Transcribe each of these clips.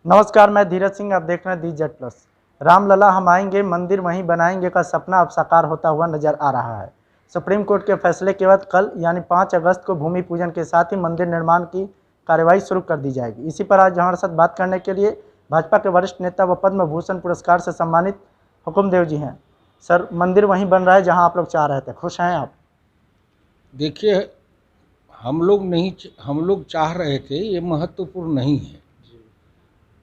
नमस्कार, मैं धीरज सिंह। आप देख रहे हैं दी जेड प्लस। रामलला हम आएंगे, मंदिर वहीं बनाएंगे का सपना अब साकार होता हुआ नजर आ रहा है। सुप्रीम कोर्ट के फैसले के बाद कल यानी 5 अगस्त को भूमि पूजन के साथ ही मंदिर निर्माण की कार्यवाही शुरू कर दी जाएगी। इसी पर आज हमारे साथ बात करने के लिए भाजपा के वरिष्ठ नेता व पद्म भूषण पुरस्कार से सम्मानित हुकुमदेव जी हैं। सर, मंदिर वहीं बन रहा है जहां आप लोग चाह रहे थे, खुश हैं आप? देखिए, हम लोग चाह रहे थे, ये महत्वपूर्ण नहीं है।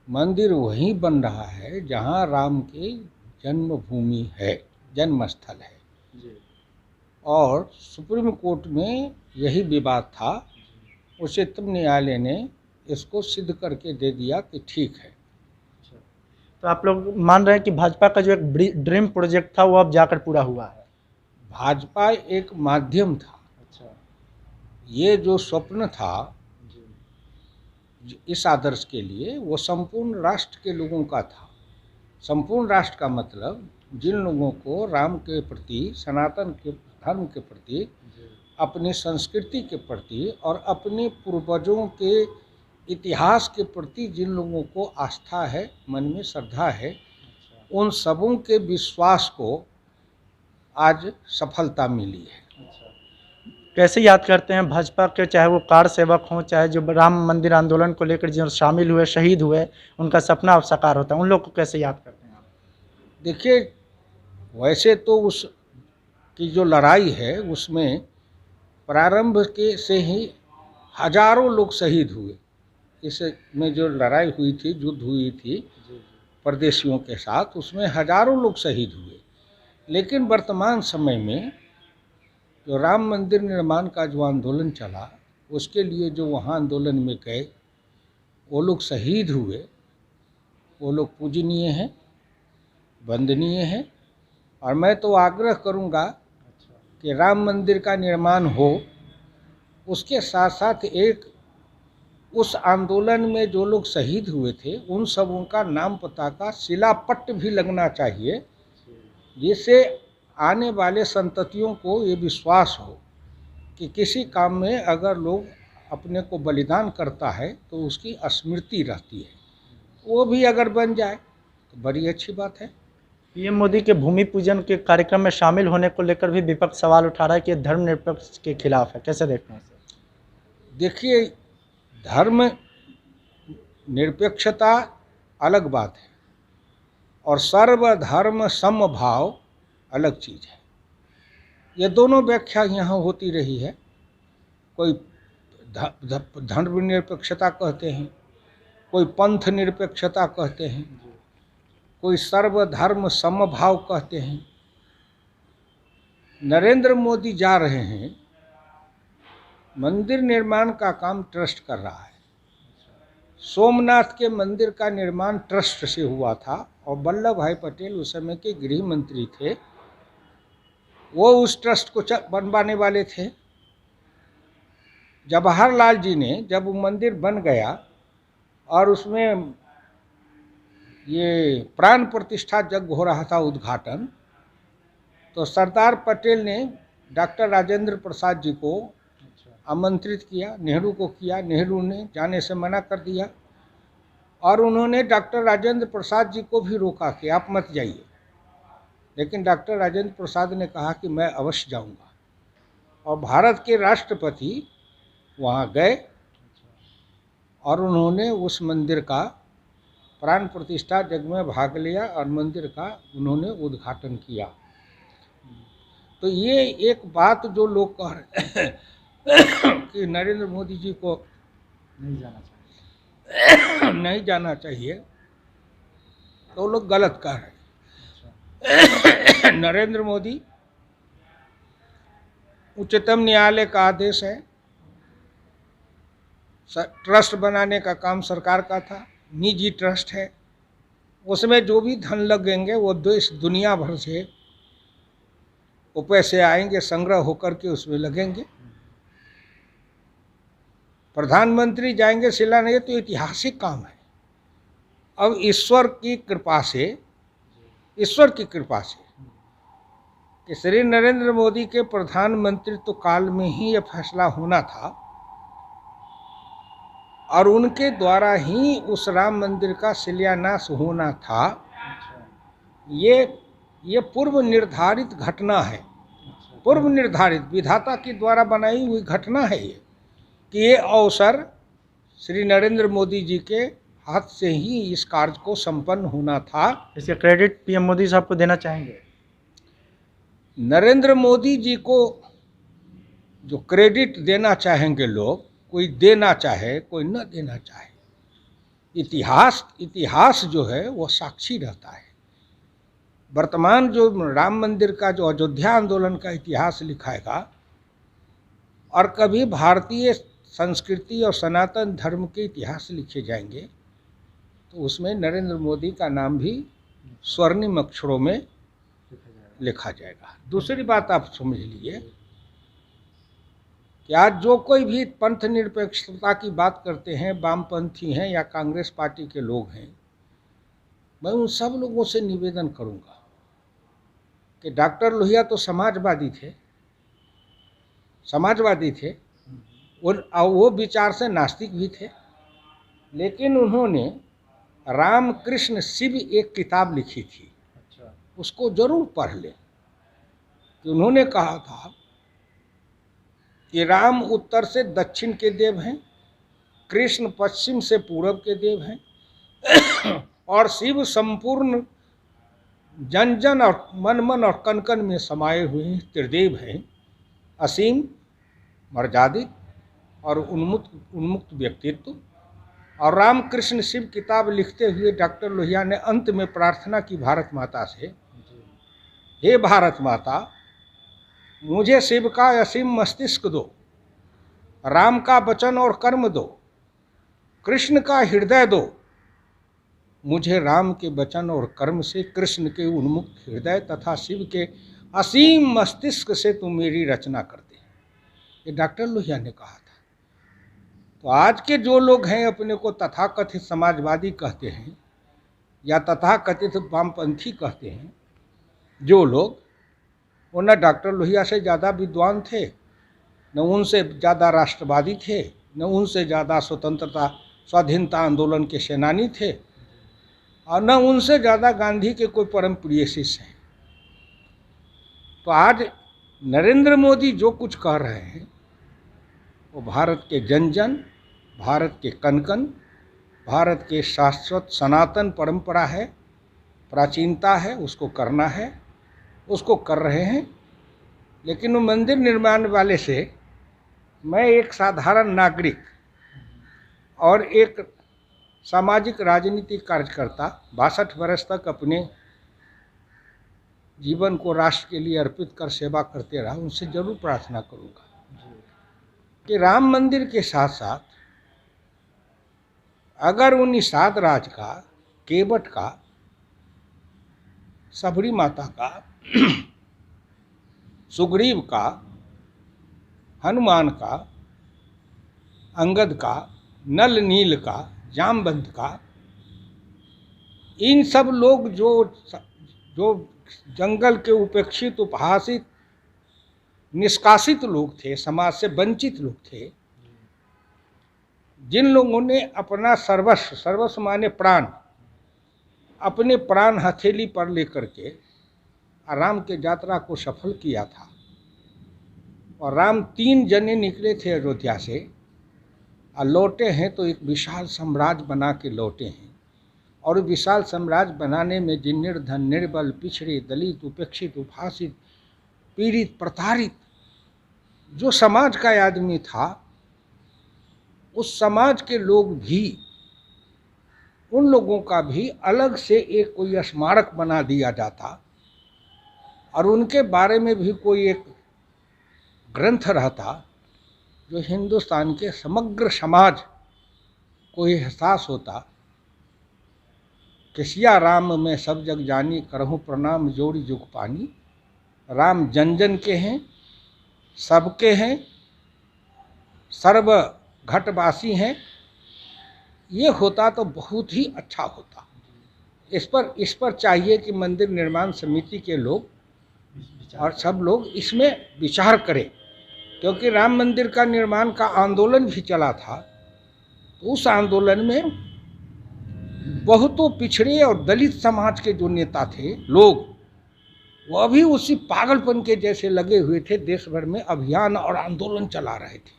मंदिर वहीं बन रहा है जहां राम की जन्मभूमि है, जन्मस्थल है। और सुप्रीम कोर्ट में यही विवाद था। उच्चतम न्यायालय ने इसको सिद्ध करके दे दिया कि ठीक है। तो आप लोग मान रहे हैं कि भाजपा का जो एक ड्रीम प्रोजेक्ट था वो अब जाकर पूरा हुआ है? भाजपा एक माध्यम था। अच्छा। ये जो स्वप्न था इस आदर्श के लिए, वो संपूर्ण राष्ट्र के लोगों का था। संपूर्ण राष्ट्र का मतलब जिन लोगों को राम के प्रति, सनातन के धर्म के प्रति, अपनी संस्कृति के प्रति और अपने पूर्वजों के इतिहास के प्रति जिन लोगों को आस्था है, मन में श्रद्धा है, उन सबों के विश्वास को आज सफलता मिली है। कैसे याद करते हैं भाजपा के, चाहे वो कार सेवक हों, चाहे जो राम मंदिर आंदोलन को लेकर जो शामिल हुए, शहीद हुए, उनका सपना अब साकार होता है, उन लोग को कैसे याद करते हैं आप? देखिए, वैसे तो उस की जो लड़ाई है उसमें प्रारंभ के से ही हजारों लोग शहीद हुए। इसमें जो लड़ाई हुई थी, युद्ध हुई थी परदेशियों के साथ, उसमें हजारों लोग शहीद हुए। लेकिन वर्तमान समय में जो राम मंदिर निर्माण का जो आंदोलन चला, उसके लिए जो वहाँ आंदोलन में गए वो लोग शहीद हुए, वो लोग पूजनीय हैं, वंदनीय हैं। और मैं तो आग्रह करूँगा कि राम मंदिर का निर्माण हो, उसके साथ साथ एक उस आंदोलन में जो लोग शहीद हुए थे उन सबों का नाम पता का शिलापट्ट भी लगना चाहिए, जिससे आने वाले संततियों को ये विश्वास हो कि किसी काम में अगर लोग अपने को बलिदान करता है तो उसकी स्मृति रहती है। वो भी अगर बन जाए तो बड़ी अच्छी बात है। पीएम मोदी के भूमि पूजन के कार्यक्रम में शामिल होने को लेकर भी विपक्ष सवाल उठा रहा है कि ये धर्मनिरपेक्ष के खिलाफ है, कैसे देखते हैं इसे? देखिए, धर्म निरपेक्षता अलग बात है और सर्वधर्म समभाव अलग चीज़ है। ये दोनों व्याख्या यहाँ होती रही है। कोई धर्म निरपेक्षता कहते हैं, कोई पंथ निरपेक्षता कहते हैं, कोई सर्वधर्म समभाव कहते हैं। नरेंद्र मोदी जा रहे हैं, मंदिर निर्माण का काम ट्रस्ट कर रहा है। सोमनाथ के मंदिर का निर्माण ट्रस्ट से हुआ था और वल्लभ भाई पटेल उस समय के गृह मंत्री थे, वो उस ट्रस्ट को बनवाने वाले थे। जवाहरलाल जी ने जब वो मंदिर बन गया और उसमें ये प्राण प्रतिष्ठा यज्ञ हो रहा था, उद्घाटन, तो सरदार पटेल ने डॉक्टर राजेंद्र प्रसाद जी को आमंत्रित किया, नेहरू को किया। नेहरू ने जाने से मना कर दिया और उन्होंने डॉक्टर राजेंद्र प्रसाद जी को भी रोका कि आप मत जाइए। लेकिन डॉक्टर राजेंद्र प्रसाद ने कहा कि मैं अवश्य जाऊंगा, और भारत के राष्ट्रपति वहाँ गए और उन्होंने उस मंदिर का प्राण प्रतिष्ठा यज्ञ में भाग लिया और मंदिर का उन्होंने उद्घाटन किया। तो ये एक बात जो लोग कह रहे हैं कि नरेंद्र मोदी जी को नहीं जाना चाहिए, तो लोग गलत कह रहे हैं। नरेंद्र मोदी, उच्चतम न्यायालय का आदेश है, ट्रस्ट बनाने का काम सरकार का था, निजी ट्रस्ट है, उसमें जो भी धन लगेंगे वो देश दुनिया भर से वो पैसे आएंगे, संग्रह होकर के उसमें लगेंगे। प्रधानमंत्री जाएंगे शिलान्यास, तो ऐतिहासिक काम है। अब ईश्वर की कृपा से कि श्री नरेंद्र मोदी के प्रधानमंत्रित्व काल में ही यह फैसला होना था और उनके द्वारा ही उस राम मंदिर का शिलान्यास होना था। ये पूर्व निर्धारित घटना है, पूर्व निर्धारित विधाता के द्वारा बनाई हुई घटना है ये, कि ये अवसर श्री नरेंद्र मोदी जी के हाथ से ही इस कार्य को संपन्न होना था। इसका क्रेडिट पीएम मोदी साहब को देना चाहेंगे? नरेंद्र मोदी जी को जो क्रेडिट देना चाहेंगे लोग, कोई देना चाहे कोई न देना चाहे, इतिहास जो है वो साक्षी रहता है। वर्तमान जो राम मंदिर का जो अयोध्या आंदोलन का इतिहास लिखाएगा और कभी भारतीय संस्कृति और सनातन धर्म के इतिहास लिखे जाएंगे तो उसमें नरेंद्र मोदी का नाम भी स्वर्णिम अक्षरों में लिखा जाएगा। दूसरी बात आप समझ लीजिए कि आज जो कोई भी पंथ निरपेक्षता की बात करते हैं, वामपंथी हैं या कांग्रेस पार्टी के लोग हैं, मैं उन सब लोगों से निवेदन करूंगा कि डॉक्टर लोहिया तो समाजवादी थे, वो विचार से नास्तिक भी थे, लेकिन उन्होंने राम कृष्ण शिव एक किताब लिखी थी, उसको जरूर पढ़ लें। कि उन्होंने कहा था कि राम उत्तर से दक्षिण के देव हैं, कृष्ण पश्चिम से पूरब के देव हैं और शिव संपूर्ण जन जन और मन मन और कन कन में समाये हुए त्रिदेव हैं, असीम मर्यादित और उन्मुक्त व्यक्तित्व। और राम कृष्ण शिव किताब लिखते हुए डॉक्टर लोहिया ने अंत में प्रार्थना की भारत माता से, हे भारत माता, मुझे शिव का असीम मस्तिष्क दो, राम का वचन और कर्म दो, कृष्ण का हृदय दो, मुझे राम के वचन और कर्म से कृष्ण के उन्मुक्त हृदय तथा शिव के असीम मस्तिष्क से तुम मेरी रचना कर दे। ये डॉक्टर लोहिया ने कहा था। तो आज के जो लोग हैं अपने को तथाकथित समाजवादी कहते हैं या तथाकथित वामपंथी कहते हैं, जो लोग वो न डॉक्टर लोहिया से ज़्यादा विद्वान थे, न उनसे ज़्यादा राष्ट्रवादी थे, न उनसे ज़्यादा स्वतंत्रता स्वाधीनता आंदोलन के सेनानी थे, और न उनसे ज़्यादा गांधी के कोई परम प्रिय शिष्य हैं। तो आज नरेंद्र मोदी जो कुछ कह रहे हैं वो भारत के जन जन, भारत के कन कन, भारत के शाश्वत सनातन परंपरा है, प्राचीनता है, उसको करना है, उसको कर रहे हैं। लेकिन वो मंदिर निर्माण वाले से मैं एक साधारण नागरिक और एक सामाजिक राजनीतिक कार्यकर्ता 62 वर्ष तक अपने जीवन को राष्ट्र के लिए अर्पित कर सेवा करते रहा, उनसे जरूर प्रार्थना करूंगा कि राम मंदिर के साथ साथ अगर उन निषाद राज का, केवट का, सबरी माता का, सुग्रीव का, हनुमान का, अंगद का, नल नील का, जामवंत का, इन सब लोग जो जंगल के उपेक्षित, उपहासित, निष्कासित लोग थे, समाज से वंचित लोग थे, जिन लोगों ने अपना सर्वस्व माने प्राण, अपने प्राण हथेली पर लेकर के राम के यात्रा को सफल किया था। और राम 3 जने निकले थे अयोध्या से और लौटे हैं तो एक विशाल साम्राज्य बना के लौटे हैं। और विशाल साम्राज्य बनाने में जिन निर्धन, निर्बल, पिछड़े, दलित, उपेक्षित, उपहासित, पीड़ित, प्रताड़ित जो समाज का आदमी था, उस समाज के लोग भी, उन लोगों का भी अलग से एक कोई स्मारक बना दिया जाता और उनके बारे में भी कोई एक ग्रंथ रहता जो हिंदुस्तान के समग्र समाज को एहसास होता कि सिया राम में सब जग जानी, करहूँ प्रणाम जोड़ी जुग पानी। राम जन जन के हैं, सबके हैं, सर्व घटवासी हैं। ये होता तो बहुत ही अच्छा होता। इस पर चाहिए कि मंदिर निर्माण समिति के लोग और सब लोग इसमें विचार करें, क्योंकि राम मंदिर का निर्माण का आंदोलन भी चला था तो उस आंदोलन में बहुतों पिछड़े और दलित समाज के जो नेता थे लोग, वह भी उसी पागलपन के जैसे लगे हुए थे, देश भर में अभियान और आंदोलन चला रहे थे।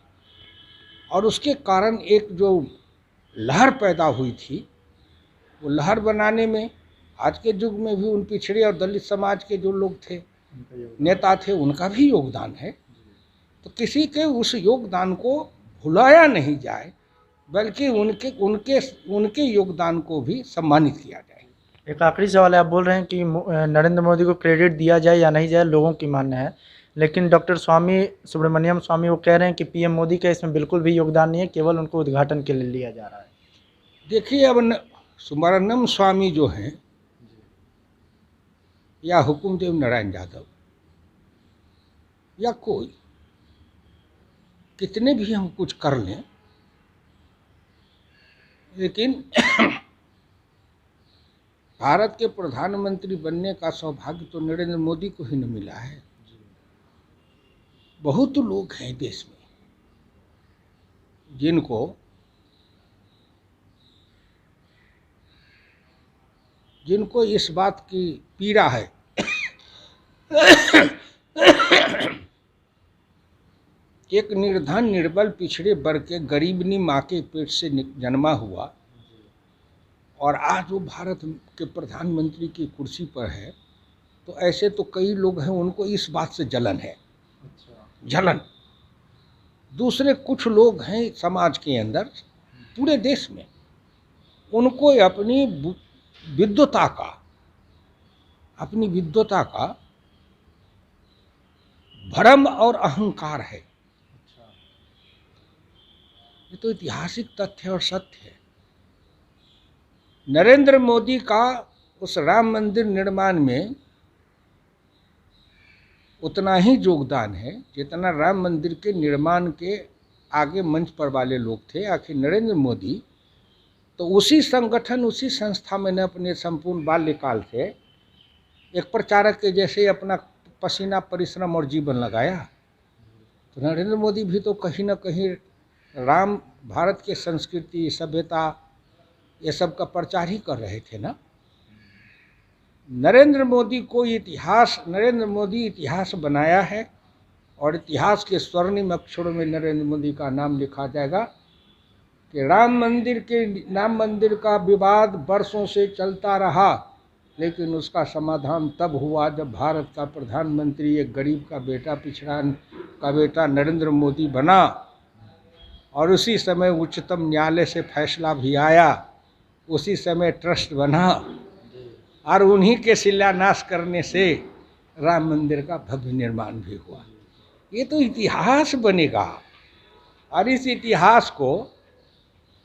और उसके कारण एक जो लहर पैदा हुई थी, वो लहर बनाने में आज के युग में भी उन पिछड़े और दलित समाज के जो लोग थे, नेता थे, उनका भी योगदान है। तो किसी के उस योगदान को भुलाया नहीं जाए, बल्कि उनके योगदान को भी सम्मानित किया जाए। एक आखिरी सवाल है, आप बोल रहे हैं कि नरेंद्र मोदी को क्रेडिट दिया जाए या नहीं जाए, लोगों की मानना है, लेकिन डॉक्टर सुब्रमण्यम स्वामी वो कह रहे हैं कि पीएम मोदी का इसमें बिल्कुल भी योगदान नहीं है, केवल उनको उद्घाटन के लिए लिया जा रहा है। देखिए, अब सुब्रमण्यम स्वामी जो हैं या हुकुमदेव नारायण यादव या कोई, कितने भी हम कुछ कर लें, लेकिन भारत के प्रधानमंत्री बनने का सौभाग्य तो नरेंद्र मोदी को ही न मिला है। बहुत लोग हैं देश में जिनको इस बात की पीड़ा है एक निर्धन, निर्बल, पिछड़े वर्ग के गरीबनी माँ के पेट से जन्मा हुआ और आज वो भारत के प्रधानमंत्री की कुर्सी पर है, तो ऐसे तो कई लोग हैं, उनको इस बात से जलन है। जलन। दूसरे कुछ लोग हैं समाज के अंदर, पूरे देश में, उनको अपनी विद्वता का भ्रम और अहंकार है। ये तो ऐतिहासिक तथ्य और सत्य है। नरेंद्र मोदी का उस राम मंदिर निर्माण में उतना ही योगदान है जितना राम मंदिर के निर्माण के आगे मंच पर वाले लोग थे। आखिर नरेंद्र मोदी तो उसी संगठन, उसी संस्था में ने अपने संपूर्ण बाल्यकाल से एक प्रचारक के जैसे अपना पसीना, परिश्रम और जीवन लगाया। तो नरेंद्र मोदी भी तो कहीं ना कहीं भारत के संस्कृति, सभ्यता, ये सब का प्रचार ही कर रहे थे ना। नरेंद्र मोदी इतिहास बनाया है और इतिहास के स्वर्णिम अक्षरों में नरेंद्र मोदी का नाम लिखा जाएगा कि राम मंदिर का विवाद वर्षों से चलता रहा, लेकिन उसका समाधान तब हुआ जब भारत का प्रधानमंत्री एक गरीब का बेटा, पिछड़ा का बेटा नरेंद्र मोदी बना। और उसी समय उच्चतम न्यायालय से फैसला भी आया, उसी समय ट्रस्ट बना और उन्हीं के शिलान्यास करने से राम मंदिर का भव्य निर्माण भी हुआ। ये तो इतिहास बनेगा और इस इतिहास को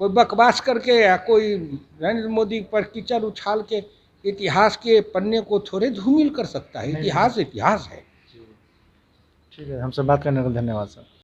कोई बकवास करके या कोई नरेंद्र मोदी पर कीचड़ उछाल के इतिहास के पन्ने को थोड़े धूमिल कर सकता है। इतिहास है। ठीक है, हमसे बात करने के लिए धन्यवाद सर।